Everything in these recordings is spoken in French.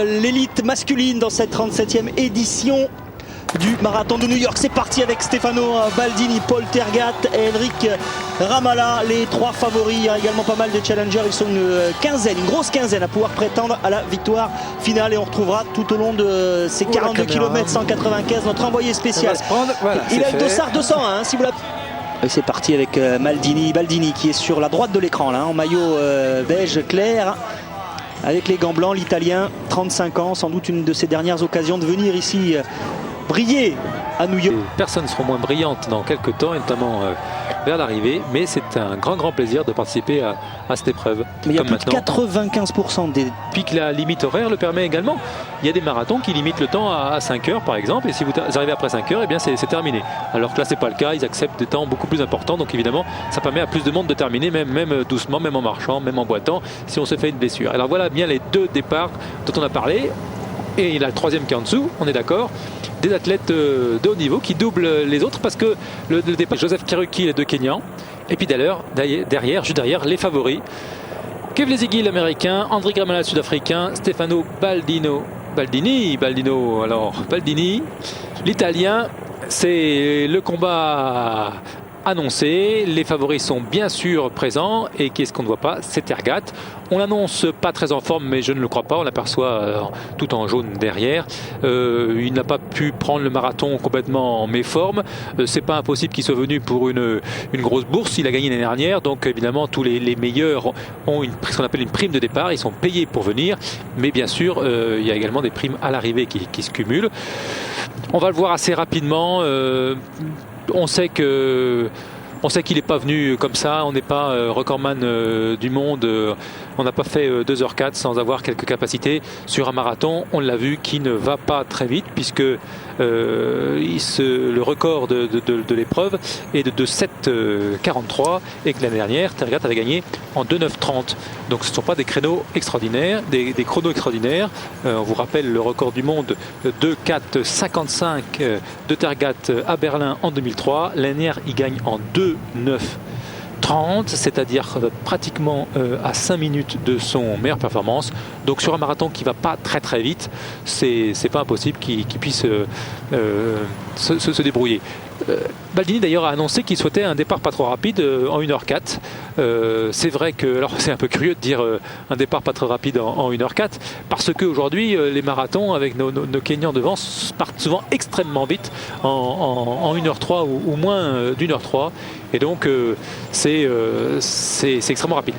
L'élite masculine dans cette 37e édition du marathon de New York. C'est parti avec Stefano Baldini, Paul Tergat et Enric Ramala, les trois favoris. Il y a également pas mal de challengers. Ils sont une grosse quinzaine à pouvoir prétendre à la victoire finale. Et on retrouvera tout au long de ces 42 km 195 notre envoyé spécial. Voilà, il a le dossard 201 si vous l'avez. Et c'est parti avec Baldini qui est sur la droite de l'écran là, en maillot beige clair. Avec les gants blancs, l'Italien, 35 ans, sans doute une de ses dernières occasions de venir ici briller à New York. Les personnes seront moins brillantes dans quelques temps, et notamment vers l'arrivée, mais c'est un grand plaisir de participer à cette épreuve. Mais il y a plus de 95% des... Puis que la limite horaire le permet également. Il y a des marathons qui limitent le temps à 5 heures par exemple, et si vous arrivez après 5 heures, eh bien c'est terminé. Alors que là c'est pas le cas, ils acceptent des temps beaucoup plus importants, donc évidemment ça permet à plus de monde de terminer, même doucement, même en marchant, même en boitant, si on se fait une blessure. Alors voilà bien les deux départs dont on a parlé, et il y a le troisième qui est en dessous, on est d'accord. Des athlètes de haut niveau qui doublent les autres, parce que le départ, Joseph Kiruki, les deux Kenyans, et puis juste derrière, les favoris. Kevlezigi, l'américain, Andriy Gramala, le sud-africain, Stefano Baldini, l'italien. C'est le combat annoncé, les favoris sont bien sûr présents, et qu'est-ce qu'on ne voit pas? C'est Tergat. On l'annonce pas très en forme, mais je ne le crois pas, on l'aperçoit tout en jaune derrière. Il n'a pas pu prendre le marathon complètement en méforme. C'est pas impossible qu'il soit venu pour une grosse bourse, il a gagné l'année dernière, donc évidemment tous les meilleurs ont ce qu'on appelle une prime de départ, ils sont payés pour venir, mais bien sûr il y a également des primes à l'arrivée qui se cumulent. On va le voir assez rapidement. On sait qu'il n'est pas venu comme ça, on n'est pas recordman du monde, on n'a pas fait 2h04 sans avoir quelques capacités sur un marathon, on l'a vu, qui ne va pas très vite, puisque le record de l'épreuve est de 2,7,43 et que l'année dernière Tergat avait gagné en 2,9,30. Donc ce ne sont pas des créneaux extraordinaires, des chronos extraordinaires. On vous rappelle le record du monde 2,4,55 de Tergat à Berlin en 2003. L'année dernière il gagne en 2,9,30, c'est-à-dire pratiquement à 5 minutes de son meilleure performance. Donc sur un marathon qui ne va pas très vite, c'est pas impossible qu'il puisse se débrouiller. Baldini d'ailleurs a annoncé qu'il souhaitait un départ pas trop rapide en 1h04. C'est vrai que, alors c'est un peu curieux de dire un départ pas trop rapide en 1h04, parce qu'aujourd'hui les marathons avec nos Kenyans devant partent souvent extrêmement vite en 1h03 ou moins d'1h03, et donc c'est extrêmement rapide.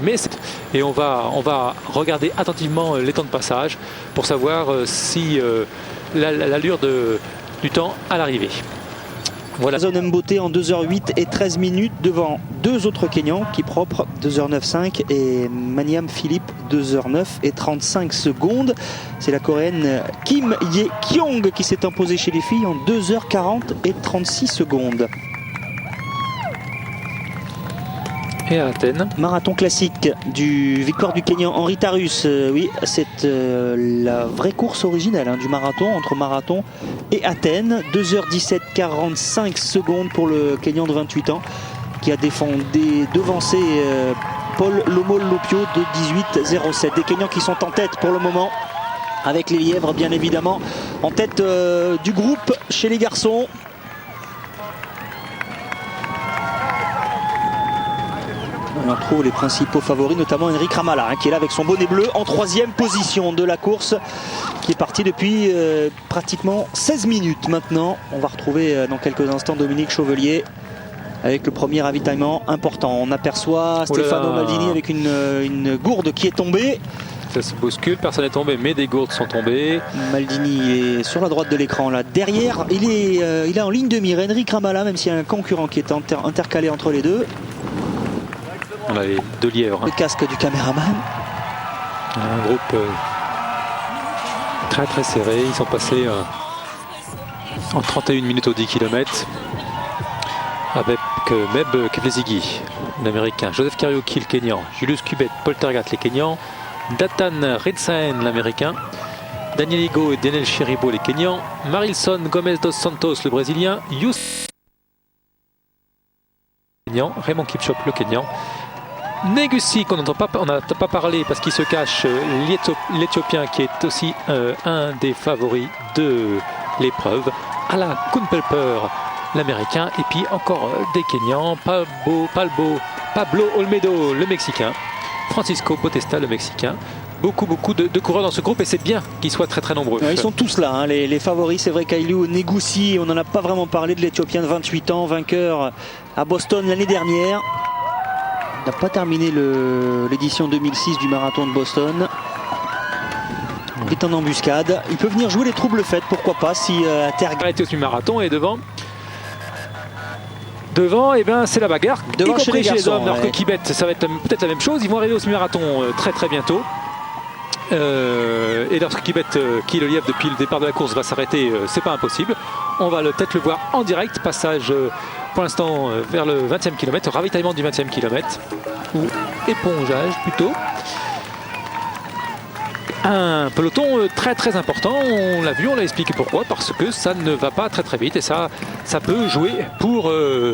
Et on va regarder attentivement les temps de passage pour savoir si l'allure du temps à l'arrivée. Voilà. Zone Mbote en 2h08 et 13 minutes devant deux autres Kenyans qui propre 2h95 et Maniam Philippe 2h09 et 35 secondes. C'est la Coréenne Kim Ye-kyung qui s'est imposée chez les filles en 2h40 et 36 secondes. Et à Athènes, marathon classique du victoire du Kenyan Henri Tarus. Oui, c'est la vraie course originelle du marathon, entre marathon et Athènes. 2h17 45 secondes pour le Kenyan de 28 ans qui a devancé Paul Lomol-Lopio de 18,07. Des Kenyans qui sont en tête pour le moment, avec les lièvres bien évidemment en tête du groupe chez les garçons. On retrouve les principaux favoris, notamment Enric Ramala, qui est là avec son bonnet bleu en 3e position de la course, qui est parti depuis pratiquement 16 minutes maintenant. On va retrouver dans quelques instants Dominique Chauvelier avec le premier ravitaillement important. On aperçoit Stefano Baldini avec une gourde qui est tombée. Ça se bouscule, personne n'est tombé, mais des gourdes sont tombées. Maldini est sur la droite de l'écran là. Derrière, il est en ligne de mire. Enric Ramala, même s'il y a un concurrent qui est intercalé entre les deux. On a les deux lièvres. Le casque du caméraman. Un groupe très serré. Ils sont passés en 31 minutes aux 10 km. Avec Meb Kevlezigi, l'américain, Joseph Kiruki, le Kenyan, Julius Kubet, Paul Tergat, les Kenyans, Datan Ritsaen, l'américain, Daniel Higo et Daniel Chiribo, les Kenyans, Marilson Gomez dos Santos, le brésilien, Raymond Kipchop, le Kenyan, Negussi, qu'on n'a pas parlé parce qu'il se cache, l'Éthiopien qui est aussi un des favoris de l'épreuve. Ala Kunpelper, l'Américain, et puis encore des Kenyans, Pablo Olmedo, le Mexicain, Francisco Potesta, le Mexicain. Beaucoup de coureurs dans ce groupe, et c'est bien qu'ils soient très nombreux. Ils sont tous là, hein, les favoris. C'est vrai qu'Ailiou Negussi, on n'en a pas vraiment parlé, de l'Éthiopien de 28 ans, vainqueur à Boston l'année dernière. Il n'a pas terminé l'édition 2006 du marathon de Boston. Il est en embuscade. Il peut venir jouer les troubles faits, pourquoi pas, si Tergat est au marathon, et devant, eh ben, c'est la bagarre. Devant chez les garçons, hommes, alors que Kibet, ça va être peut-être la même chose. Ils vont arriver au semi-marathon très bientôt. Et lorsque Kibet, qui est le lièvre depuis le départ de la course, va s'arrêter, c'est pas impossible. On va peut-être le voir en direct. Passage pour l'instant vers le 20e kilomètre, ravitaillement du 20e kilomètre, ou épongeage plutôt. Un peloton très important, on l'a vu, on l'a expliqué pourquoi, parce que ça ne va pas très vite, et ça peut jouer pour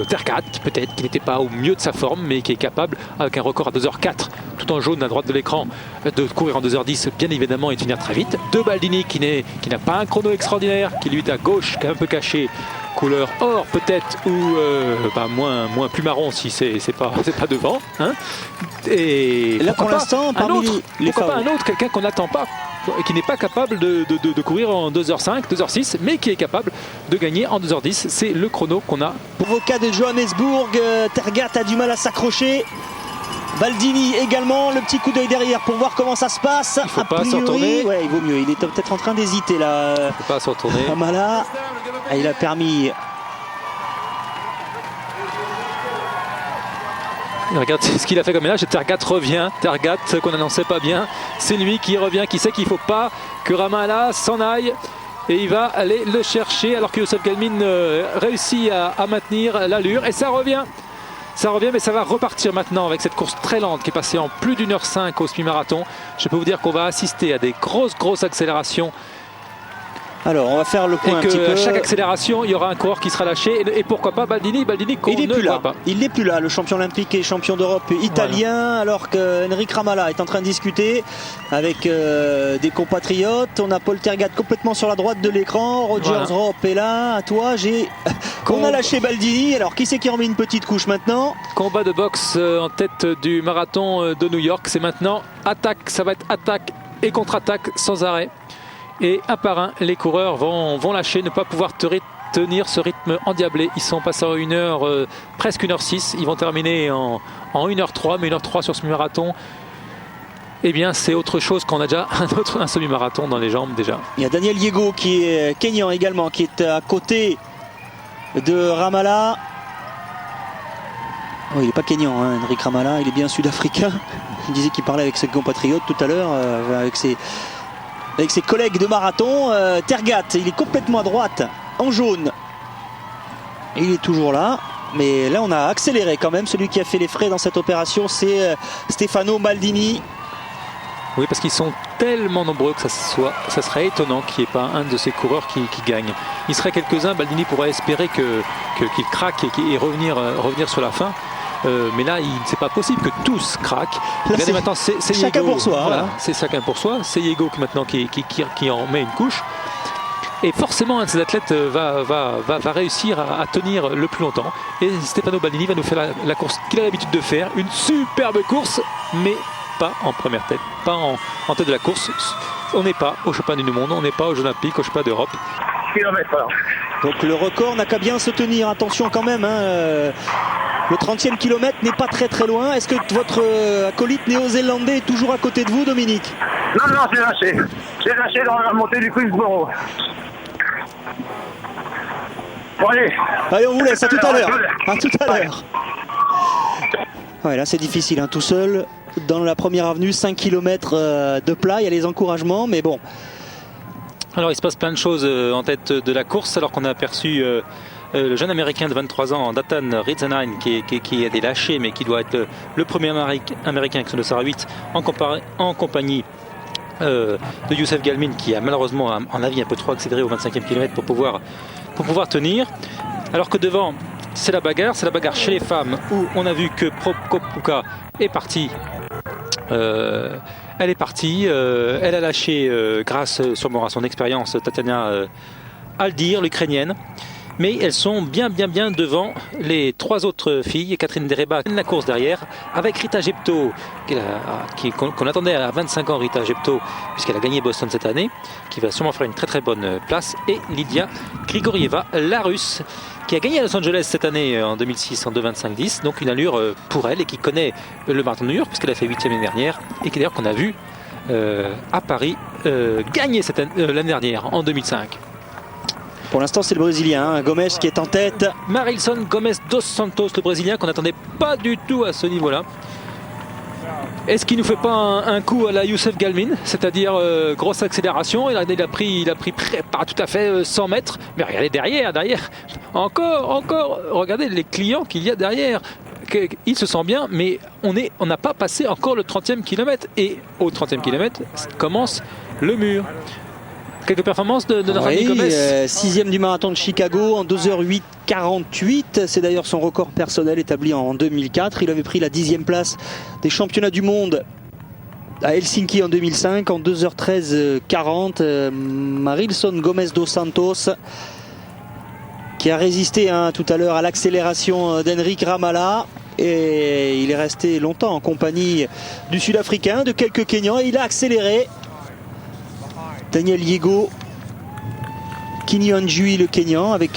Tergat, peut-être qu'il n'était pas au mieux de sa forme, mais qui est capable, avec un record à 2h04, tout en jaune à droite de l'écran, de courir en 2h10 bien évidemment et de finir très vite. De Baldini qui n'a pas un chrono extraordinaire, qui lui est à gauche, qui est un peu caché, couleur or peut-être, ou moins plus marron si c'est pas devant, hein. Et là pour l'instant, parmi pourquoi pas un autre, quelqu'un qu'on n'attend pas, et qui n'est pas capable de courir en 2h05, 2h06, mais qui est capable de gagner en 2h10. C'est le chrono qu'on a. Avocat de Johannesburg, Tergat a du mal à s'accrocher. Baldini également, le petit coup d'œil derrière pour voir comment ça se passe. Il ne faut pas s'en retourner. Ouais, il vaut mieux. Il est peut-être en train d'hésiter là. Il ne faut pas s'en retourner. Amala, il a permis. Regarde ce qu'il a fait comme ménage. Tergat revient. Tergat qu'on n'annonçait pas bien. C'est lui qui revient, qui sait qu'il ne faut pas que Ramallah s'en aille. Et il va aller le chercher alors que Youssef Galmin réussit à maintenir l'allure. Et ça revient. Ça revient, mais ça va repartir maintenant avec cette course très lente qui est passée en plus d'1h05 au semi-marathon. Je peux vous dire qu'on va assister à des grosses accélérations. Alors, on va faire le point et un petit peu. À chaque accélération, il y aura un coureur qui sera lâché. Et pourquoi pas Baldini qu'on ne voit pas. Il n'est plus là, le champion olympique et champion d'Europe italien, voilà. Alors que Enric Ramallah est en train de discuter avec des compatriotes. On a Paul Tergat complètement sur la droite de l'écran. Rogers Ropp est là. À toi, on a lâché Baldini. Alors, qui c'est qui en met une petite couche maintenant? Combat de boxe en tête du marathon de New York. C'est maintenant attaque. Ça va être attaque et contre-attaque sans arrêt. Et un par un, les coureurs vont lâcher, ne pas pouvoir tenir ce rythme endiablé. Ils sont passés en presque 1h06. Ils vont terminer en 1h03, mais 1h03 sur ce semi-marathon. Eh bien, c'est autre chose qu'on a déjà un semi-marathon dans les jambes déjà. Il y a Daniel Yego qui est Kenyan également, qui est à côté de Ramallah. Oh, il n'est pas Kenyan, hein, Enric Ramallah, il est bien sud-africain. Il disait qu'il parlait avec ses compatriotes tout à l'heure, avec ses collègues de marathon. Tergat, il est complètement à droite, en jaune. Et il est toujours là. Mais là, on a accéléré quand même. Celui qui a fait les frais dans cette opération, c'est Stefano Baldini. Oui, parce qu'ils sont tellement nombreux que ça serait étonnant qu'il n'y ait pas un de ces coureurs qui gagne. Il serait quelques-uns. Baldini pourrait espérer qu'il craque et revenir sur la fin. Mais là, c'est pas possible que tous craquent. Là, regardez maintenant, c'est chacun Yego, pour soi. Voilà, c'est chacun pour soi. C'est Yego maintenant qui en met une couche. Et forcément, un de ces athlètes va réussir à tenir le plus longtemps. Et Stefano Baldini va nous faire la course qu'il a l'habitude de faire. Une superbe course, mais pas en première tête. Pas en tête de la course. On n'est pas au championnat du monde, on n'est pas aux Jeux Olympiques, au championnat d'Europe. Donc le record n'a qu'à bien se tenir. Attention quand même. Le 30e kilomètre n'est pas très loin. Est-ce que votre acolyte néo-zélandais est toujours à côté de vous, Dominique? Non, j'ai lâché. J'ai lâché dans la montée du Queensboro. Bon, allez, on vous laisse. À tout à l'heure. À tout à l'heure. Ouais, là, c'est difficile, hein, tout seul. Dans la première avenue, 5 km de plat. Il y a les encouragements, mais bon. Alors, il se passe plein de choses en tête de la course, alors qu'on a aperçu le jeune américain de 23 ans, Dathan Ritzenheim, qui a été lâché, mais qui doit être le premier américain avec son dossard 8 en compagnie de Youssef Galmin, qui a malheureusement, à mon avis, un peu trop accéléré au 25e kilomètre pour pouvoir tenir. Alors que devant, c'est la bagarre chez les femmes où on a vu que Prokopka est partie. Elle est partie, elle a lâché, grâce sûrement à son expérience, Tatiana Aldir, l'Ukrainienne. Mais elles sont bien devant les trois autres filles. Catherine Dereba la course derrière, avec Rita Jepto, qu'on attendait à 25 ans, Rita Jepto, puisqu'elle a gagné Boston cette année, qui va sûrement faire une très bonne place, et Lydia Grigorieva, la Russe, qui a gagné à Los Angeles cette année en 2006 en 2,25,10, donc une allure pour elle, et qui connaît le marathon de New York, puisqu'elle a fait 8e l'année dernière, et qui d'ailleurs qu'on a vu à Paris gagner l'année dernière, en 2005. Pour l'instant, c'est le Brésilien, hein, Gomes qui est en tête. Marilson Gomes dos Santos, le Brésilien, qu'on n'attendait pas du tout à ce niveau-là. Est-ce qu'il ne nous fait pas un coup à la Youssef Galmin, c'est-à-dire grosse accélération? Il a pris pas tout à fait 100 mètres, mais regardez derrière, encore, regardez les clients qu'il y a derrière. Il se sent bien, mais on n'a pas passé encore le 30e kilomètre. Et au 30e kilomètre commence le mur. Quelques performances de notre ami Gomes. 6e du marathon de Chicago en 2h08,48. C'est d'ailleurs son record personnel établi en 2004. Il avait pris la 10e place des championnats du monde à Helsinki en 2005 en 2h13,40. Marilson Gomes dos Santos, qui a résisté tout à l'heure à l'accélération d'Henrik Ramala. Et il est resté longtemps en compagnie du Sud-Africain, de quelques Kenyans, et il a accéléré. Daniel Yego, Kinyanjui le Kenyan, avec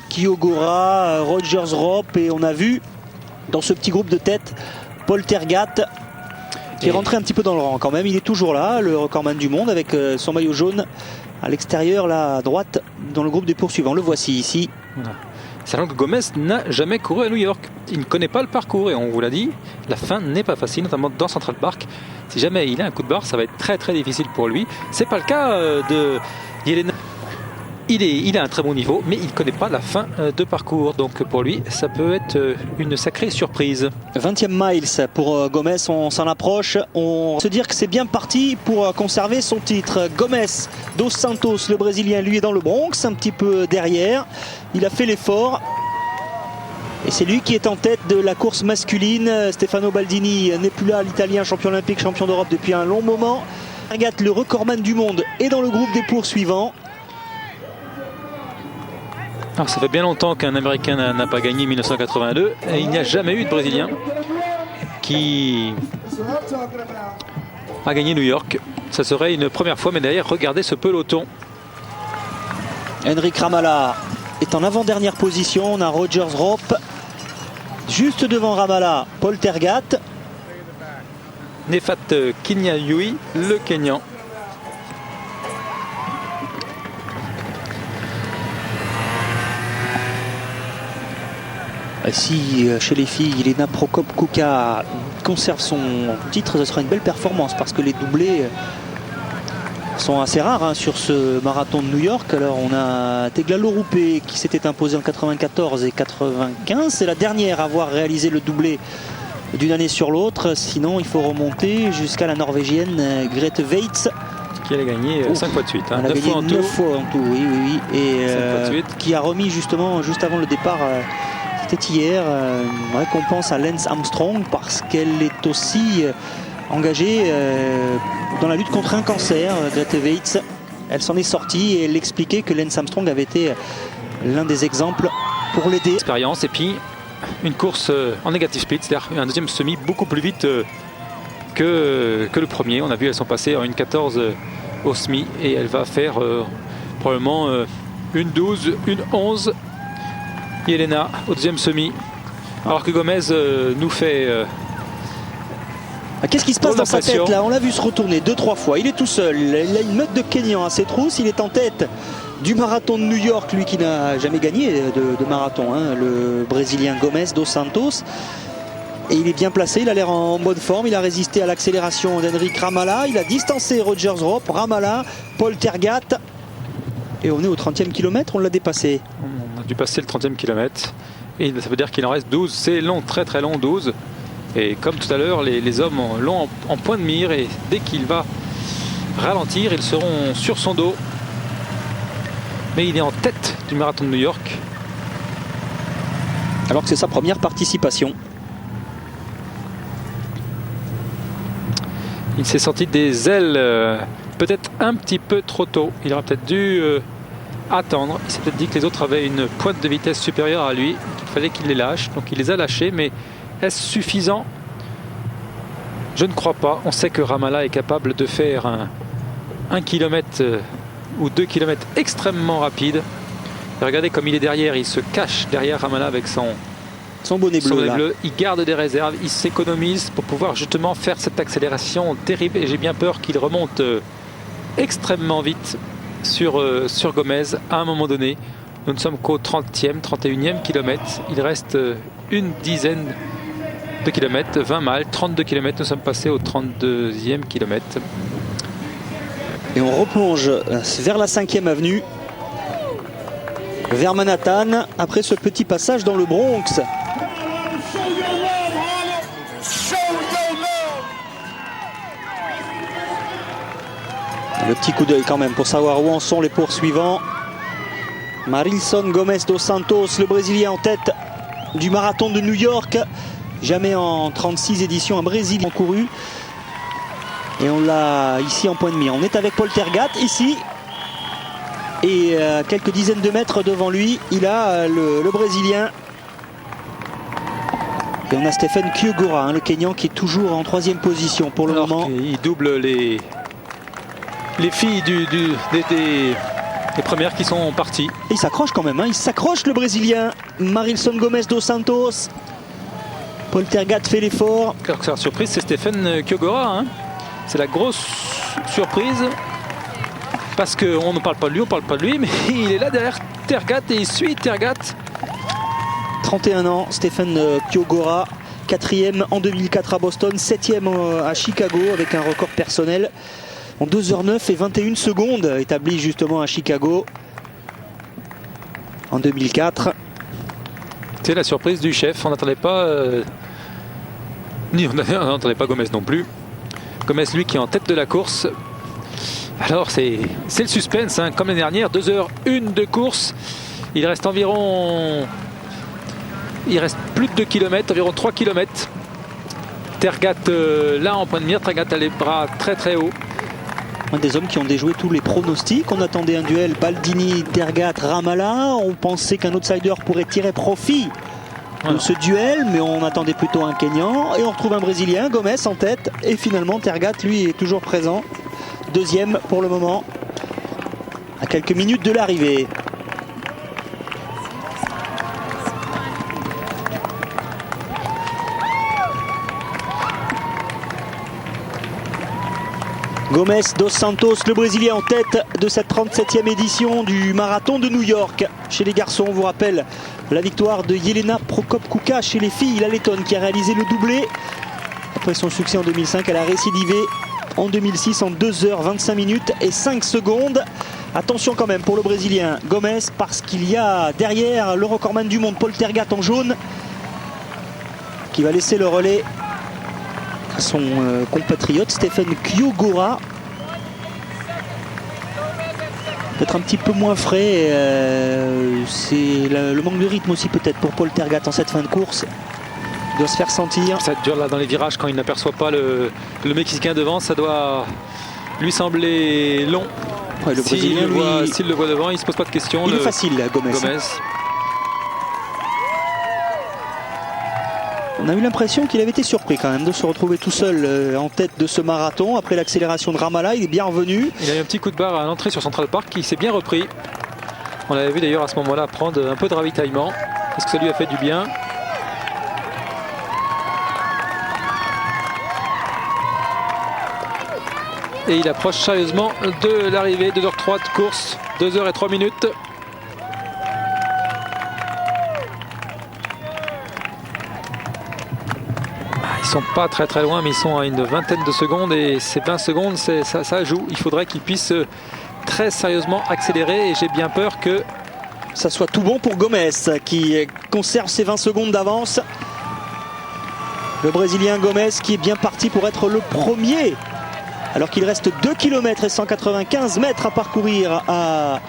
Kyogora, Rogers Rope, et on a vu dans ce petit groupe de tête Paul Tergat, qui est rentré un petit peu dans le rang quand même. Il est toujours là, le recordman du monde, avec son maillot jaune à l'extérieur, là à droite, dans le groupe des poursuivants. Le voici ici. Voilà. Sachant que Gomes n'a jamais couru à New York. Il ne connaît pas le parcours, et on vous l'a dit, la fin n'est pas facile, notamment dans Central Park. Si jamais il a un coup de barre, ça va être très difficile pour lui. C'est pas le cas de Yelena. Il a un très bon niveau, mais il ne connaît pas la fin de parcours. Donc pour lui, ça peut être une sacrée surprise. 20e miles pour Gomes, on s'en approche. On se dire que c'est bien parti pour conserver son titre. Gomes dos Santos, le Brésilien, lui est dans le Bronx, un petit peu derrière. Il a fait l'effort. Et c'est lui qui est en tête de la course masculine. Stefano Baldini n'est plus là, l'Italien, champion olympique, champion d'Europe depuis un long moment. Tergat, le recordman du monde, est dans le groupe des poursuivants. Alors, ça fait bien longtemps qu'un Américain n'a pas gagné 1982, et il n'y a jamais eu de Brésilien qui a gagné New York. Ça serait une première fois, mais d'ailleurs, regardez ce peloton. Henrik Ramala est en avant-dernière position. On a Rogers Rope juste devant Ramala, Paul Tergat. Nefat Kinyayui, le Kenyan. Si chez les filles, Yelena Prokopka conserve son titre, ce sera une belle performance, parce que les doublés sont assez rares sur ce marathon de New York. Alors on a Teglalo Rupe qui s'était imposé en 94 et 95. C'est la dernière à avoir réalisé le doublé d'une année sur l'autre. Sinon il faut remonter jusqu'à la Norvégienne Grete Waitz, qui a gagné 5 fois de suite. Elle a gagné 9 fois en tout, oui. Et qui a remis justement, juste avant le départ, c'était hier, une récompense à Lance Armstrong, parce qu'elle est aussi engagée dans la lutte contre un cancer. Grete Waitz, elle s'en est sortie, et elle expliquait que Lance Armstrong avait été l'un des exemples pour l'aider. Expérience, et puis une course en négative split, c'est-à-dire un deuxième semi beaucoup plus vite que le premier. On a vu, elles sont passées en 1,14 au semi, et elle va faire probablement une 12, une 11. Yelena au deuxième semi, alors que Gomes nous fait qu'est-ce qui se passe dans sa tête là? On l'a vu se retourner 2-3 fois. Il est tout seul, il a une meute de Kenyans à ses trousses. Il est en tête du marathon de New York, lui qui n'a jamais gagné de marathon, le Brésilien Gomes dos Santos. Et il est bien placé, il a l'air en bonne forme. Il a résisté à l'accélération d'Henrik Ramala. Il a distancé Rogers Rope, Ramala, Paul Tergat. Et on est au 30e kilomètre, on l'a dépassé. On a dû passer le 30e kilomètre. Et ça veut dire qu'il en reste 12. C'est long, très long, 12. Et comme tout à l'heure, les hommes l'ont en point de mire. Et dès qu'il va ralentir, ils seront sur son dos. Mais il est en tête du marathon de New York. alors que c'est sa première participation. Il s'est sorti des ailes peut-être un petit peu trop tôt. Il aurait peut-être dû attendre. Il s'est peut-être dit que les autres avaient une pointe de vitesse supérieure à lui, qu'il fallait qu'il les lâche. Donc il les a lâchés, mais est-ce suffisant? Je ne crois pas. On sait que Ramallah est capable de faire un kilomètre ou 2 kilomètres extrêmement rapide. Et regardez comme il est derrière, il se cache derrière Ramallah avec son bonnet bleu. Il garde des réserves, il s'économise pour pouvoir justement faire cette accélération terrible. Et j'ai bien peur qu'il remonte extrêmement vite sur Gomez à un moment donné. Nous ne sommes qu'au 30e, 31e kilomètre. Il reste une dizaine de kilomètres, 20 miles, 32 kilomètres. Nous sommes passés au 32e kilomètre. Et on replonge vers la 5e avenue, vers Manhattan, après ce petit passage dans le Bronx. Le petit coup d'œil quand même pour savoir où en sont les poursuivants. Marilson Gomes dos Santos, le Brésilien en tête du marathon de New York. Jamais en 36 éditions un Brésilien couru. Et on l'a ici en point de mire. On est avec Paul Tergat ici. Et quelques dizaines de mètres devant lui, il a le Brésilien. Et on a Stephen Kiogora, le Kenyan, qui est toujours en 3e position pour le moment. Il double les filles des premières qui sont parties. Et il s'accroche quand même, il s'accroche le Brésilien. Marilson Gomes dos Santos. Paul Tergat fait l'effort. Alors que la surprise, c'est Stephen Kiogora. C'est la grosse surprise. Parce qu'on ne parle pas de lui, on ne parle pas de lui, mais il est là derrière Tergat et il suit Tergat. 31 ans, Stephen Kiogora, 4e en 2004 à Boston, 7e à Chicago avec un record personnel en 2h09 et 21 secondes établi justement à Chicago en 2004. C'est la surprise du chef, on n'attendait pas on n'entendait pas Gomez non plus. Gomez, lui, qui est en tête de la course. Alors, c'est le suspense, comme l'année dernière, 2h01 de course. Il reste plus de 2 km, environ 3 km. Tergat, là, en point de mire, Tergat a les bras très très hauts. Un des hommes qui ont déjoué tous les pronostics. On attendait un duel Baldini, Tergat, Ramallah. On pensait qu'un outsider pourrait tirer profit de ce duel, mais on attendait plutôt un Kenyan. Et on retrouve un Brésilien, Gomes en tête. Et finalement, Tergat, lui, est toujours présent. 2e pour le moment, à quelques minutes de l'arrivée. Gomes dos Santos, le Brésilien en tête de cette 37e édition du marathon de New York. Chez les garçons, on vous rappelle la victoire de Jelena Prokop-Kuka. Chez les filles, la Lettonne qui a réalisé le doublé. Après son succès en 2005, elle a récidivé en 2006 en 2h25 minutes et 5 secondes. Attention quand même pour le Brésilien Gomes, parce qu'il y a derrière le recordman du monde Paul Tergat en jaune qui va laisser le relais à son compatriote Stephen Kiogora. Peut-être un petit peu moins frais. C'est le manque de rythme aussi peut-être pour Paul Tergat en cette fin de course. Il doit se faire sentir. Ça dure là dans les virages quand il n'aperçoit pas le Mexicain devant, ça doit lui sembler long. Ouais, le Brésilien, s'il le voit devant, il ne se pose pas de questions. Il est facile, Gomes. On a eu l'impression qu'il avait été surpris quand même de se retrouver tout seul en tête de ce marathon. Après l'accélération de Ramallah, il est bien revenu. Il a eu un petit coup de barre à l'entrée sur Central Park qui s'est bien repris. On l'avait vu d'ailleurs à ce moment-là prendre un peu de ravitaillement. Est-ce que ça lui a fait du bien? Et il approche sérieusement de l'arrivée, 2h03 de course, 2h03 minutes. Ils sont pas très très loin, mais ils sont à une vingtaine de secondes et ces 20 secondes, ça joue. Il faudrait qu'ils puissent très sérieusement accélérer et j'ai bien peur que ça soit tout bon pour Gomes qui conserve ses 20 secondes d'avance. Le Brésilien Gomes qui est bien parti pour être le premier. Alors qu'il reste 2 km et 195 mètres à parcourir à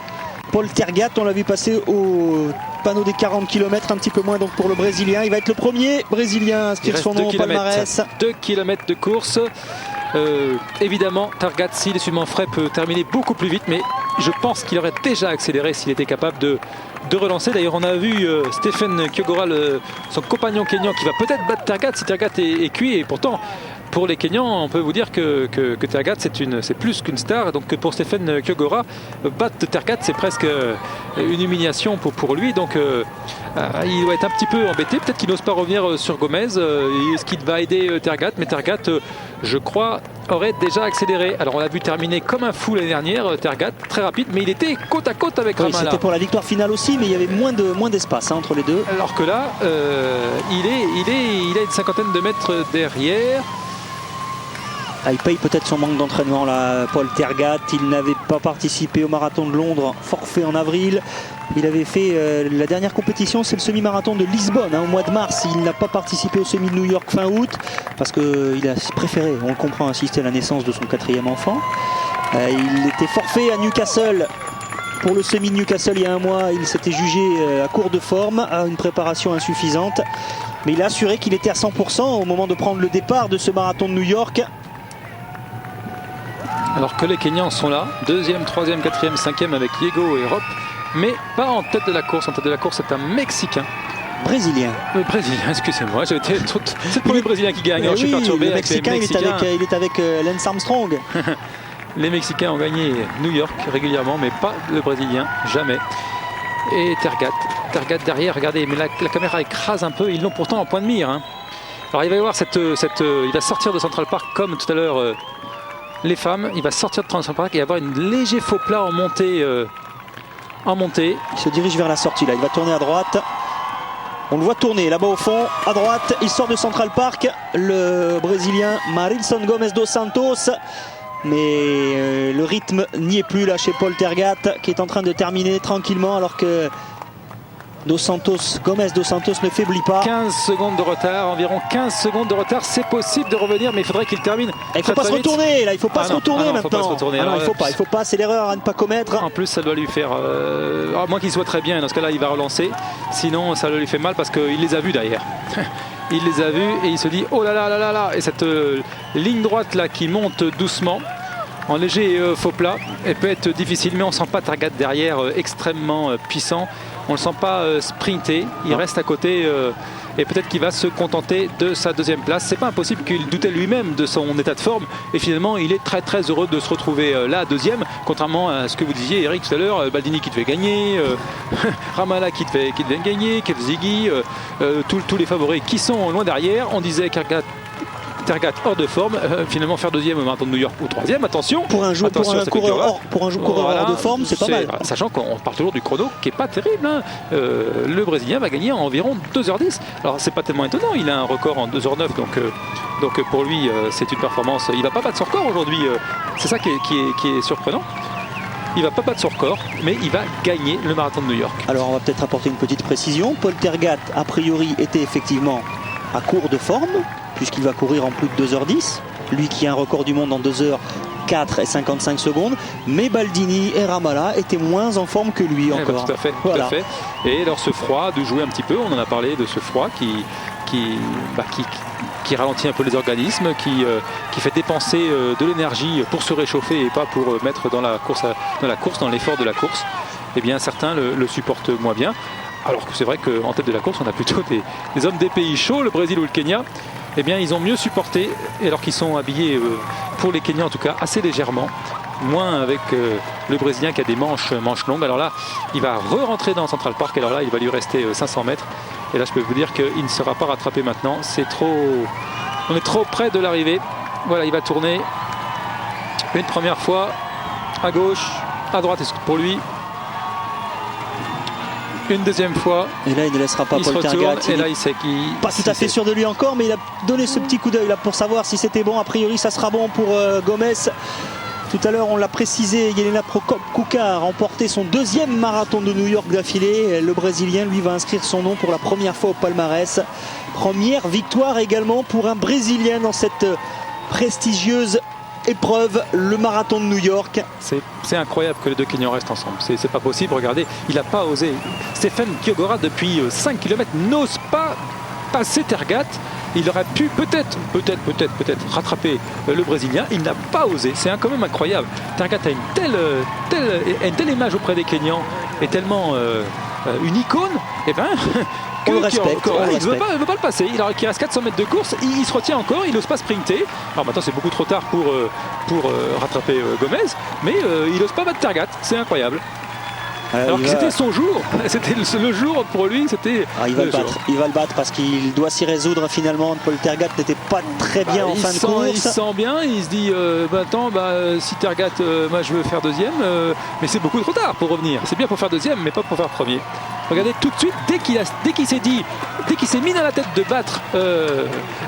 Paul Tergat. On l'a vu passer au panneau des 40 km, un petit peu moins donc pour le Brésilien. Il va être le premier Brésilien à inscrire son nom au palmarès. 2 km de course. Évidemment, Tergat, s'il est suffisamment frais, peut terminer beaucoup plus vite, mais je pense qu'il aurait déjà accéléré s'il était capable de relancer. D'ailleurs, on a vu Stephen Kiogora, son compagnon kényan, qui va peut-être battre Tergat si Tergat est cuit. Et pourtant, pour les Kenyans, on peut vous dire que Tergat, c'est plus qu'une star. Donc pour Stephen Kiogora, battre Tergat, c'est presque une humiliation pour lui. Donc il doit être un petit peu embêté. Peut-être qu'il n'ose pas revenir sur Gomez. Est-ce qu'il va aider Tergat? Mais Tergat, je crois, aurait déjà accéléré. Alors on l'a vu terminer comme un fou l'année dernière, Tergat, très rapide, mais il était côte à côte avec Ramallah. C'était pour la victoire finale aussi, mais il y avait moins d'espace entre les deux. Alors que là, il a une cinquantaine de mètres derrière. Il paye peut-être son manque d'entraînement là, Paul Tergat. Il n'avait pas participé au marathon de Londres, forfait en avril. Il avait fait la dernière compétition, c'est le semi-marathon de Lisbonne au mois de mars. Il n'a pas participé au semi de New York fin août parce qu'il a préféré, on le comprend, assister à la naissance de son 4e enfant. Il était forfait à Newcastle. Pour le semi de Newcastle il y a un mois, il s'était jugé à court de forme, à une préparation insuffisante. Mais il a assuré qu'il était à 100% au moment de prendre le départ de ce marathon de New York. Alors que les Kenyans sont là, 2e, 3e, 4e, 5e avec Yego et Rop, mais pas en tête de la course. En tête de la course, c'est un Mexicain. Brésilien. Brésilien, excusez-moi, c'est le premier Brésilien qui gagne. Je suis perturbé. Le Mexicain, il est avec Lance Armstrong. Les Mexicains ont gagné New York régulièrement, mais pas le Brésilien, jamais. Et Tergat derrière, regardez, mais la caméra écrase un peu, ils l'ont pourtant en point de mire. Alors il va y avoir il va sortir de Central Park comme tout à l'heure les femmes, il va sortir de Central Park et avoir un léger faux plat en montée. Il se dirige vers la sortie là, il va tourner à droite. On le voit tourner là-bas au fond, à droite, il sort de Central Park, le Brésilien Marilson Gomes dos Santos. Mais le rythme n'y est plus là chez Paul Tergat qui est en train de terminer tranquillement alors que Gomes dos Santos ne faiblit pas. 15 secondes de retard, environ 15 secondes de retard, c'est possible de revenir mais il faudrait qu'il termine. Il ne faut pas se retourner là, il ne faut pas se retourner maintenant. Faut pas se retourner. Il faut pas, c'est l'erreur à ne pas commettre. En plus ça doit lui faire, à moins qu'il soit très bien, dans ce cas là il va relancer, sinon ça lui fait mal parce qu'il les a vus derrière. Il les a vus et il se dit oh là là là là là. Et cette ligne droite là qui monte doucement en léger faux plat, elle peut être difficile, mais on ne sent pas Tergat derrière extrêmement puissant. On ne le sent pas sprinter, il reste à côté et peut-être qu'il va se contenter de sa 2e place. C'est pas impossible qu'il doutait lui-même de son état de forme et finalement il est très très heureux de se retrouver là 2e, contrairement à ce que vous disiez Eric tout à l'heure, Baldini qui devait gagner, Ramallah qui devait gagner, Kipzigi, tous les favoris qui sont loin derrière. On disait Tergat hors de forme, finalement faire 2e au marathon de New York ou 3e, attention. Pour un coureur hors de forme, c'est pas mal. Sachant qu'on parle toujours du chrono qui est pas terrible. Le Brésilien va gagner en environ 2h10. Alors c'est pas tellement étonnant, il a un record en 2h09, donc pour lui c'est une performance. Il va pas battre son record aujourd'hui, c'est ça qui est surprenant. Il va pas battre son record, mais il va gagner le marathon de New York. Alors on va peut-être apporter une petite précision. Paul Tergat, a priori, était effectivement à court de forme, puisqu'il va courir en plus de 2h10. Lui qui a un record du monde en 2h04 et 55 secondes. Mais Baldini et Ramallah étaient moins en forme que lui encore. Tout à fait, voilà. Tout à fait. Et alors ce froid, de jouer un petit peu, on en a parlé de ce froid qui ralentit un peu les organismes, qui fait dépenser de l'énergie pour se réchauffer et pas pour mettre dans la course, dans l'effort de la course. Eh bien certains le supportent moins bien. Alors que c'est vrai qu'en tête de la course, on a plutôt des hommes des pays chauds, le Brésil ou le Kenya. Eh bien, ils ont mieux supporté, alors qu'ils sont habillés, pour les Kenyans en tout cas, assez légèrement. Moins avec le Brésilien qui a des manches longues. Alors là, il va re-rentrer dans Central Park. Alors là, il va lui rester 500 mètres. Et là, je peux vous dire qu'il ne sera pas rattrapé maintenant. On est trop près de l'arrivée. Voilà, il va tourner une première fois à gauche, à droite pour lui. Une deuxième fois. Et là, il ne laissera pas Paul Tergat. Et là, il sait qu'il... Pas tout à fait sûr de lui encore, mais il a donné ce petit coup d'œil là pour savoir si c'était bon. A priori, ça sera bon pour Gomes. Tout à l'heure, on l'a précisé, Jelena Prokuka a remporté son 2e marathon de New York d'affilée. Le Brésilien, lui, va inscrire son nom pour la première fois au palmarès. Première victoire également pour un Brésilien dans cette prestigieuse épreuve, le marathon de New York. C'est incroyable que les deux Kenyans restent ensemble. C'est pas possible. Regardez, il n'a pas osé. Stephen Kiogora, depuis 5 km, n'ose pas passer Tergat. Il aurait pu peut-être rattraper le Brésilien. Il n'a pas osé. C'est quand même incroyable. Tergat a une telle image auprès des Kenyans et tellement une icône. Et ben, on le respecte. Il ne veut pas le passer. Il reste 400 mètres de course. Il se retient encore. Il n'ose pas sprinter. Alors maintenant, c'est beaucoup trop tard pour rattraper Gomez. Mais il n'ose pas battre Tergat. C'est incroyable. Alors que c'était son jour, c'était le jour pour lui, c'était. Il va le battre parce qu'il doit s'y résoudre finalement. Paul Tergat n'était pas très bien en fin de course. Il se sent bien, il se dit si Tergat, moi je veux faire deuxième, mais c'est beaucoup trop tard pour revenir. C'est bien pour faire deuxième, mais pas pour faire premier. Regardez tout de suite, dès qu'il s'est mis dans la tête de battre,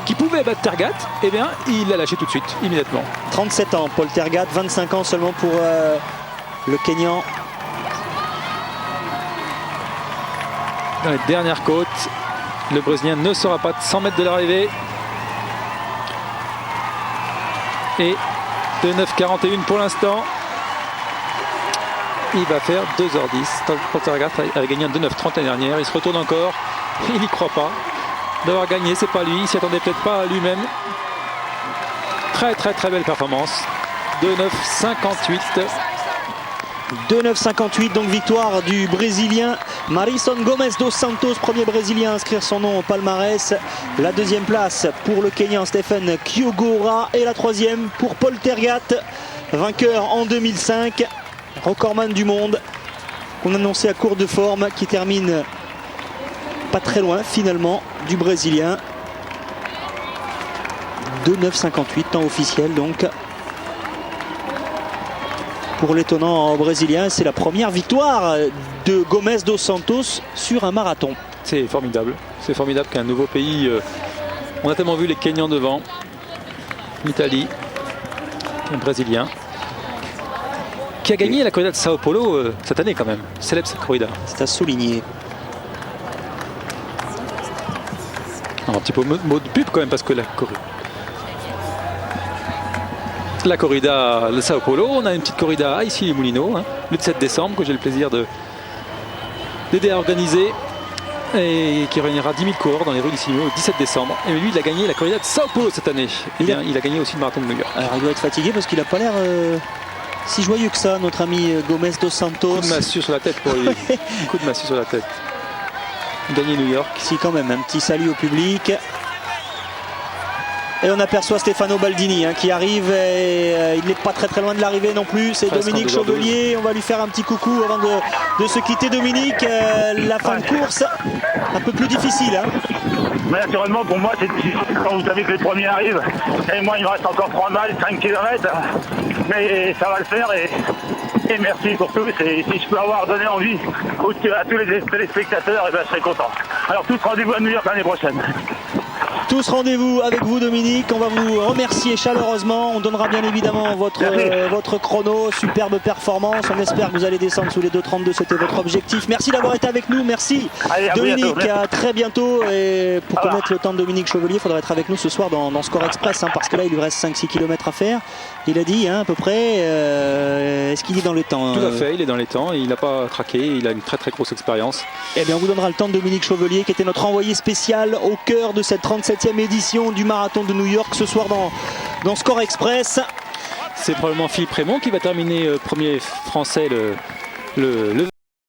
qu'il pouvait battre Tergat, eh bien il l'a lâché tout de suite, immédiatement. 37 ans, Paul Tergat, 25 ans seulement pour le Kenyan. Dans les dernières côtes, le Brésilien ne sera pas de 100 mètres de l'arrivée. Et de 9,41 pour l'instant. Il va faire 2h10. Paul Tergat avait gagné un 2,9,30 l'année dernière. Il se retourne encore. Il n'y croit pas. D'avoir gagné, c'est pas lui. Il s'y attendait peut-être pas lui-même. Très belle performance. 2,9,58. 2,9,58, donc victoire du Brésilien Marison Gomes dos Santos, premier Brésilien à inscrire son nom au palmarès. La deuxième place pour le Kenyan Stephen Kiogora et la troisième pour Paul Tergat, vainqueur en 2005, recordman du monde, qu'on annonçait à court de forme, qui termine pas très loin finalement du Brésilien. 2,9,58, temps officiel donc. Pour l'étonnant Brésilien, c'est la première victoire de Gomes dos Santos sur un marathon. C'est formidable qu'un nouveau pays, on a tellement vu les Kenyans devant, l'Italie, un Brésilien, qui a gagné la corrida de Sao Paulo cette année quand même, célèbre cette corrida. C'est à souligner. Un petit peu mot de pub quand même parce que la corrida de Sao Paulo, on a une petite corrida ici les Moulineaux, le 7 décembre, que j'ai le plaisir d'aider à organiser et qui réunira 10 000 coureurs dans les rues d'ici le 17 décembre. Et lui, il a gagné la corrida de Sao Paulo cette année. Et bien, il a gagné aussi le marathon de New York. Alors il doit être fatigué parce qu'il n'a pas l'air si joyeux que ça, notre ami Gomes dos Santos. Coup de massue sur la tête pour lui. Coup de massue sur la tête. Gagné New York. Si, quand même, un petit salut au public. Et on aperçoit Stefano Baldini qui arrive et il n'est pas très loin de l'arrivée non plus. C'est Dominique Chevelier. On va lui faire un petit coucou avant de se quitter, Dominique. La fin de course, un peu plus difficile. Mais naturellement, pour moi, c'est difficile quand vous savez que les premiers arrivent. Et moi, il me reste encore 3 balles, 5 km. Mais ça va le faire et merci pour tout. Si je peux avoir donné envie à tous les téléspectateurs, et ben, je serai content. Alors, tous rendez-vous à New York l'année prochaine. Tous rendez-vous avec vous, Dominique. On va vous remercier chaleureusement. On donnera bien évidemment votre chrono. Superbe performance. On espère que vous allez descendre sous les 2,32. C'était votre objectif. Merci d'avoir été avec nous. Merci. Allez, Dominique. À très bientôt. Et pour connaître le temps de Dominique Chevelier, il faudra être avec nous ce soir dans Score Express. Parce que là, il lui reste 5-6 km à faire. Il a dit à peu près. Est-ce qu'il est dans les temps? Tout à fait, il est dans les temps. Il n'a pas craqué. Il a une très grosse expérience. Eh bien, on vous donnera le temps de Dominique Chevelier, qui était notre envoyé spécial au cœur de cette 37e édition du marathon de New York ce soir dans Score Express. C'est probablement Philippe Raymond qui va terminer premier français le